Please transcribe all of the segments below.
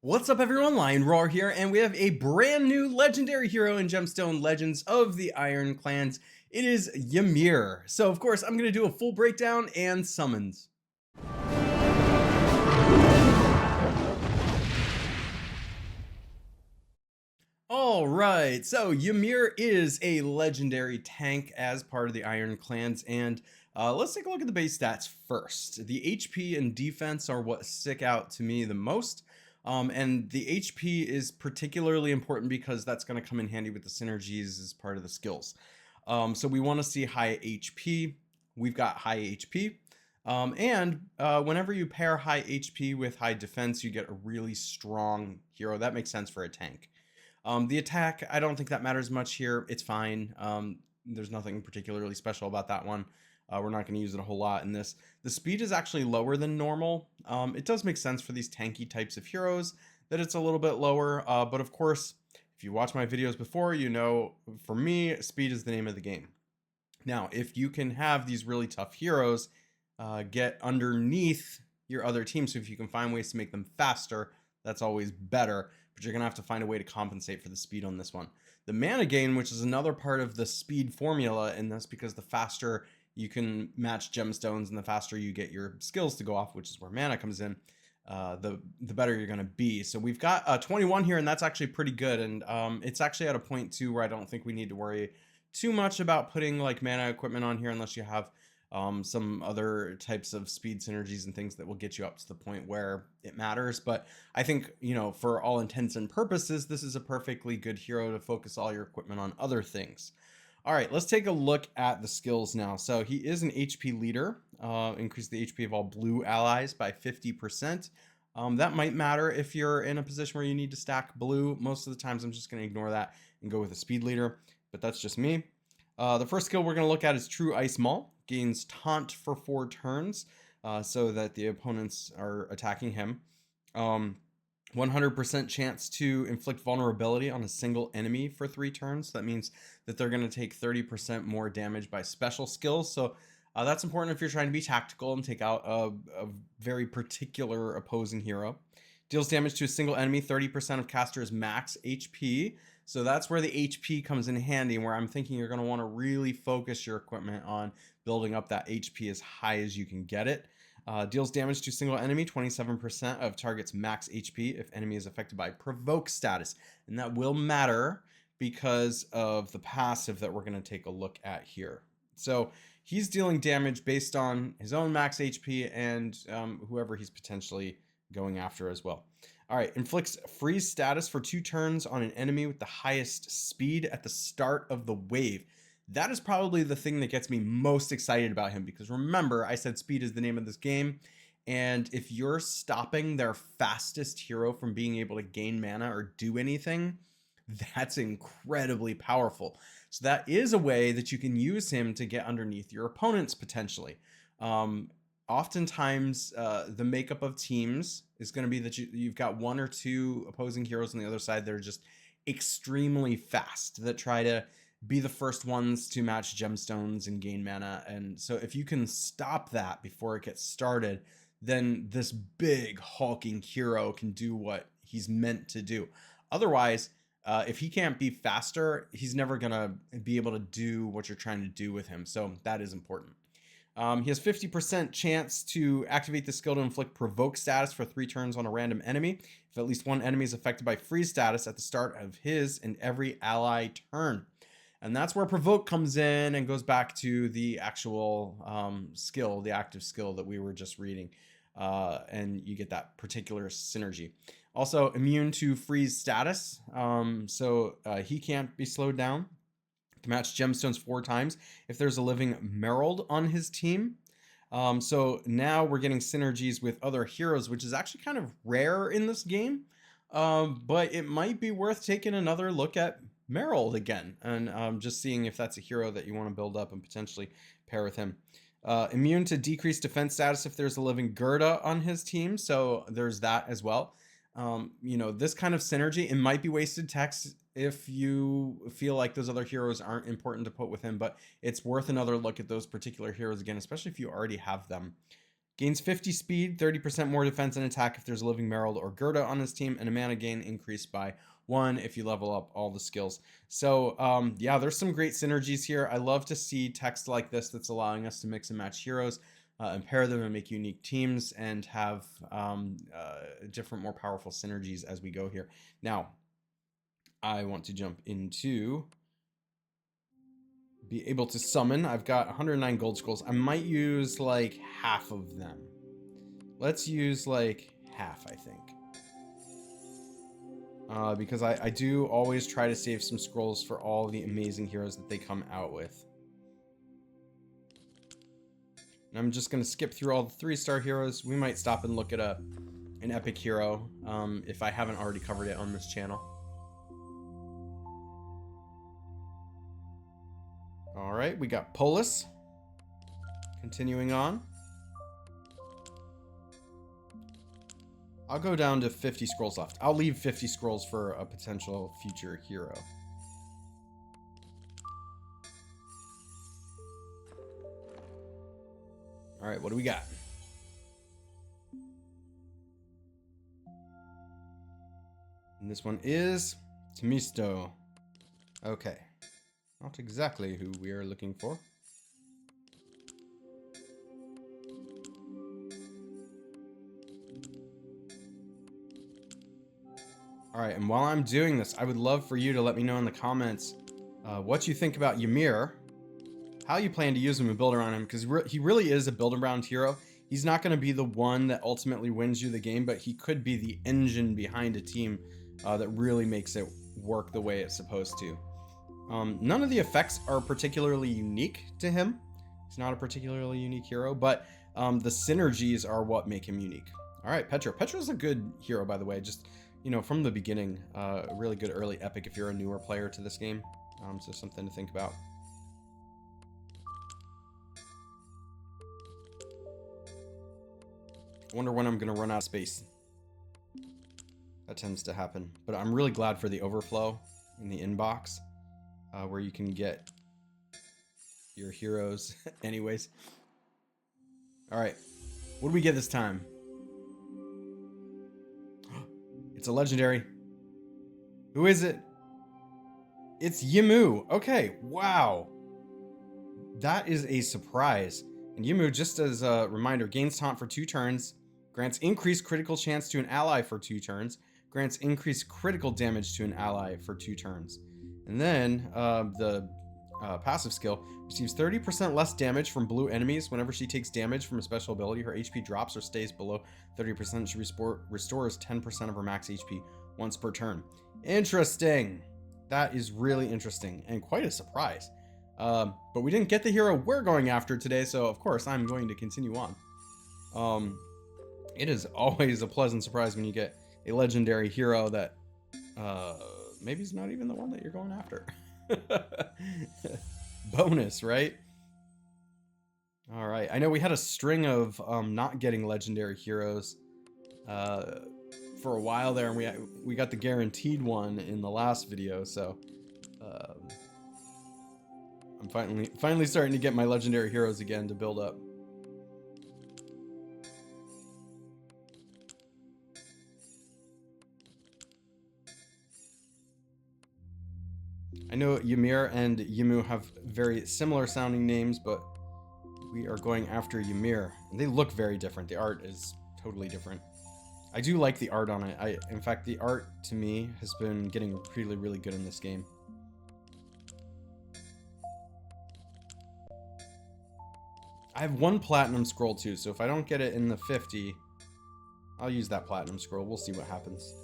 What's up everyone, Lion Roar here, and we have a brand new legendary hero in Gemstone Legends of the Iron Clans. It is YMIR. So of course I'm going to do a full breakdown and summons. Alright, so YMIR is a legendary tank as part of the Iron Clans, and let's take a look at the base stats first. The HP and defense are what stick out to me the most. And the HP is particularly important because that's going to come in handy with the synergies as part of the skills. So we want to see high HP. We've got high HP. Whenever you pair high HP with high defense, you get a really strong hero. That makes sense for a tank. The attack, I don't think that matters much here. It's fine. There's nothing particularly special about that one. We're not going to use it a whole lot in this. The speed is actually lower than normal. It does make sense for these tanky types of heroes that it's a little bit lower. But of course, if you watch my videos before, you know, for me, speed is the name of the game. Now, if you can have these really tough heroes get underneath your other team, so if you can find ways to make them faster, that's always better. But you're going to have to find a way to compensate for the speed on this one. The mana gain, which is another part of the speed formula in this, because the faster you can match gemstones and the faster you get your skills to go off, which is where mana comes in, the better you're going to be. So we've got 21 here, and that's actually pretty good. And it's actually at a point too where I don't think we need to worry too much about putting like mana equipment on here unless you have some other types of speed synergies and things that will get you up to the point where it matters. But I think, you know, for all intents and purposes, this is a perfectly good hero to focus all your equipment on other things. All right, let's take a look at the skills now. So he is an HP leader, increase the HP of all blue allies by 50%. That might matter if you're in a position where you need to stack blue. Most of the times I'm just going to ignore that and go with a speed leader, but that's just me. The first skill we're going to look at is True Ice Maul. Gains Taunt for 4 turns so that the opponents are attacking him. 100% chance to inflict vulnerability on a single enemy for 3 turns. That means that they're going to take 30% more damage by special skills. So that's important if you're trying to be tactical and take out a very particular opposing hero. Deals damage to a single enemy, 30% of caster's max HP. So that's where the HP comes in handy, and where I'm thinking you're going to want to really focus your equipment on building up that HP as high as you can get it. Deals damage to single enemy, 27% of target's max HP if enemy is affected by provoke status. And that will matter because of the passive that we're going to take a look at here. So he's dealing damage based on his own max HP and whoever he's potentially going after as well. All right, inflicts freeze status for 2 turns on an enemy with the highest speed at the start of the wave. That is probably the thing that gets me most excited about him, because remember, I said speed is the name of this game. And if you're stopping their fastest hero from being able to gain mana or do anything, that's incredibly powerful. So that is a way that you can use him to get underneath your opponents potentially. Oftentimes, the makeup of teams is going to be that you've got 1 or 2 opposing heroes on the other side that are just extremely fast, that try to be the first ones to match gemstones and gain mana. And so if you can stop that before it gets started, then this big hulking hero can do what he's meant to do. Otherwise, if he can't be faster, he's never going to be able to do what you're trying to do with him. So that is important. He has 50% chance to activate the skill to inflict provoke status for 3 turns on a random enemy if at least one enemy is affected by freeze status at the start of his and every ally turn. And that's where provoke comes in and goes back to the actual skill, the active skill that we were just reading. And you get that particular synergy. Also immune to freeze status. He can't be slowed down. To match gemstones 4 times if there's a living Merald on his team. So now we're getting synergies with other heroes, which is actually kind of rare in this game. But it might be worth taking another look at Merald again and just seeing if that's a hero that you want to build up and potentially pair with him. Immune to decreased defense status if there's a living Gerda on his team. So there's that as well. You know, this kind of synergy, it might be wasted text if you feel like those other heroes aren't important to put with him, but it's worth another look at those particular heroes again, especially if you already have them. Gains 50 speed, 30% more defense and attack if there's a living Merald or Gerda on his team, and a mana gain increased by 1 if you level up all the skills. So yeah, there's some great synergies here. I love to see text like this that's allowing us to mix and match heroes and pair them and make unique teams and have different, more powerful synergies as we go here. Now, I want to jump into be able to summon. I've got 109 gold scrolls. I might use like half of them. Let's use like half, I think. Because I do always try to save some scrolls for all the amazing heroes that they come out with. And I'm just going to skip through all the 3-star heroes. We might stop and look at an epic hero if I haven't already covered it on this channel. All right, we got Polis. Continuing on. I'll go down to 50 scrolls left. I'll leave 50 scrolls for a potential future hero. All right, what do we got? And this one is Temisto. Okay. Not exactly who we are looking for. Alright, and while I'm doing this, I would love for you to let me know in the comments what you think about YMIR, how you plan to use him and build around him, because he really is a build around hero. He's not going to be the one that ultimately wins you the game, but he could be the engine behind a team that really makes it work the way it's supposed to. None of the effects are particularly unique to him. He's not a particularly unique hero, but the synergies are what make him unique. All right, Petra. Petra's a good hero, by the way. Just, you know, from the beginning, a really good early epic if you're a newer player to this game. So something to think about. I wonder when I'm going to run out of space. That tends to happen. But I'm really glad for the overflow in the inbox. Where you can get your heroes anyways. All right, what do we get this time? It's a legendary. Who is it? It's Yimu. Okay, wow. That is a surprise. And Yimu, just as a reminder, gains taunt for 2 turns, grants increased critical chance to an ally for 2 turns, grants increased critical damage to an ally for 2 turns. And then the passive skill receives 30% less damage from blue enemies. Whenever she takes damage from a special ability, her HP drops or stays below 30%. She restores 10% of her max HP once per turn. Interesting. That is really interesting and quite a surprise. But we didn't get the hero we're going after today, so of course I'm going to continue on. It is always a pleasant surprise when you get a legendary hero that maybe he's not even the one that you're going after. Bonus, right? All right. I know we had a string of not getting legendary heroes for a while there, and we got the guaranteed one in the last video. So I'm finally starting to get my legendary heroes again to build up. I know YMIR and Yimu have very similar sounding names, but we are going after YMIR. And they look very different. The art is totally different. I do like the art on it. In fact, the art to me has been getting really, really good in this game. I have 1 platinum scroll too, so if I don't get it in the 50, I'll use that platinum scroll. We'll see what happens.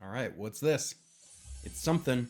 All right, what's this? It's something.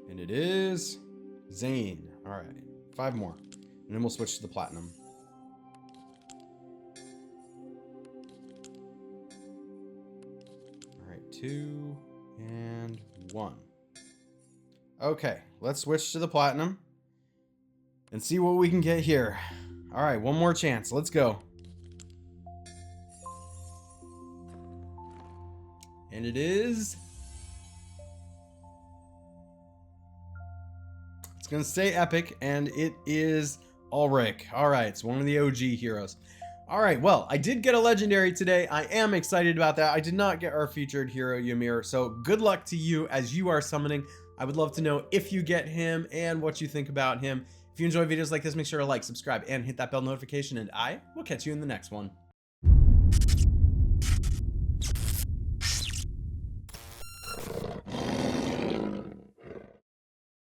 And it is Zane. All right, 5 more. And then we'll switch to the platinum. All right, 2 and 1. Okay, let's switch to the platinum and see what we can get here. All right, one more chance. Let's go. And it is... It's gonna say epic, and it is Ulrich. All right, it's one of the OG heroes. All right, well, I did get a legendary today. I am excited about that. I did not get our featured hero, YMIR, so good luck to you as you are summoning. I would love to know if you get him and what you think about him. If you enjoy videos like this, make sure to like, subscribe, and hit that bell notification, and I will catch you in the next one.